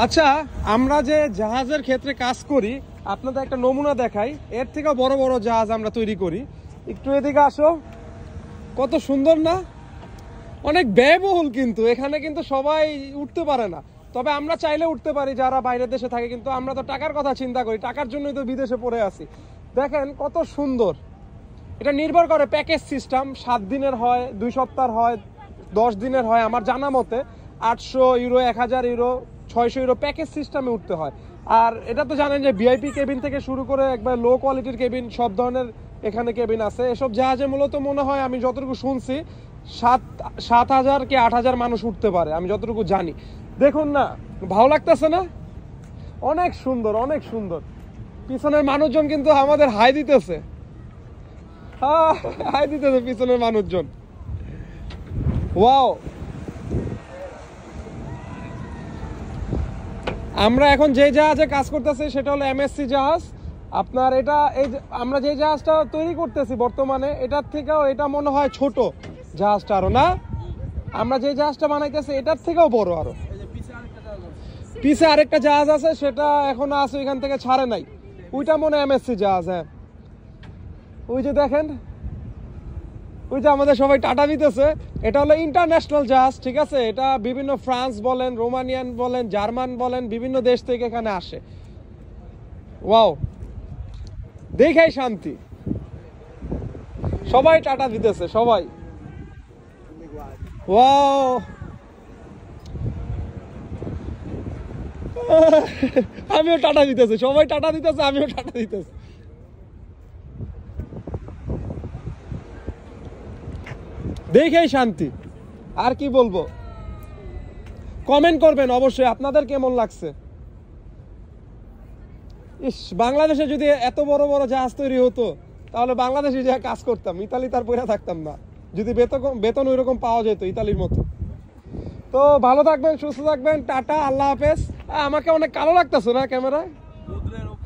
আচ্ছা, আমরা যে জাহাজের ক্ষেত্রে কাজ করি আপনাদের একটা নমুনা দেখাই। এর থেকে বড় বড় জাহাজ আমরা তৈরি করি। একটু এদিকে আসো, কত সুন্দর না? অনেক ব্যয়বহুল, কিন্তু এখানে কিন্তু সবাই উঠতে পারে না। তবে আমরা চাইলে উঠতে পারি যারা বাইরের দেশে থাকে, কিন্তু আমরা তো টাকার কথা চিন্তা করি, টাকার জন্যই তো বিদেশে পড়ে আছি। দেখেন কত সুন্দর। এটা নির্ভর করে প্যাকেজ সিস্টেম, 7 দিনের হয়, 2 সপ্তাহ হয়, 10 দিনের হয়। আমার জানা মতে 800 ইউরো, 1000 ইউরো, 600 ইউরো প্যাকেজ সিস্টেমে উঠতে হয়। আর এটা তো জানেন যে ভিআইপি কেবিন থেকে শুরু করে একবার লো কোয়ালিটির কেবিন, সব ধরনের এখানে কেবিন আছে। এসব জাহাজে মূলত মনে হয়, আমি যতটুকু শুনছি, 7,000 কি 8,000 মানুষ উঠতে পারে, আমি যতটুকু জানি। দেখুন না, ভালো লাগতেছে না? অনেক সুন্দর, অনেক সুন্দর। পিছনের মানুষজন কিন্তু আমাদের হাই দিতেছে, হাই দিতেছে পিছনের মানুষজন। ওয়াও, আমরা এখন যে জাহাজে কাজ করতেছি সেটা হলো এমএসসি জাহাজ। আপনার এটা আমরা যে জাহাজটা তৈরি করতেছি বর্তমানে, এটার থেকেও এটা মনে হয় ছোট জাহাজটা আরো, না? আমরা যে জাহাজটা বানাইতেছি এটার থেকেও বড় আরো। পিছে আরেকটা জাহাজ আছে, সেটা এখনো আছে, এখান থেকে ছাড়ে নাই। ওইটা মনে এমএসসি জাহাজ। হ্যাঁ, ওই যে দেখেন, ওই যে আমাদের সবাই টাটা দিতেছে। এটা হলো ইন্টারন্যাশনাল জাহাজ, ঠিক আছে? এটা বিভিন্ন ফ্রান্স বলেন, রোমানিয়ান বলেন, জার্মান বলেন, বিভিন্ন দেশ থেকে এখানে আসে। ওয়াও, দেখেই শান্তি। সবাই টাটা দিতেছে, সবাই। ওয়াও, আমিও টাটা দিতেছি, সবাই টাটা দিতেছে, আমিও টাটা দিতেছি। দেখেই শান্তি, আর কি বলবো। কমেন্ট করবেন অবশ্যই আপনাদের কেমন লাগছে। ইস, বাংলাদেশে যদি এত বড় বড় জাহাজ তৈরি হতো তাহলে বাংলাদেশে যা কাজ করতাম, ইতালি তার পয়সা থাকতাম না, যদি বেতন ওই রকম পাওয়া যেত ইতালির মতো। তো ভালো থাকবেন, সুস্থ থাকবেন, টাটা, আল্লাহ হাফেজ। আমাকে অনেক কালো লাগতেছে না ক্যামেরায়?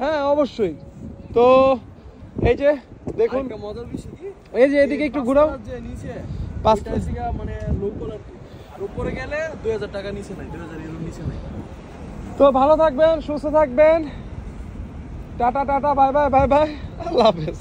হ্যাঁ অবশ্যই। তো এই যে দেখুন, এই যে এদিকে একটু ঘুরাও, মানে উপরে গেলে 2000 টাকা নিচে নাই, 2000 ইউরো নিচে নাই। তো ভালো থাকবেন, সুস্থ থাকবেন, tata tata, bye bye, bye bye, আল্লাহ হাফেজ।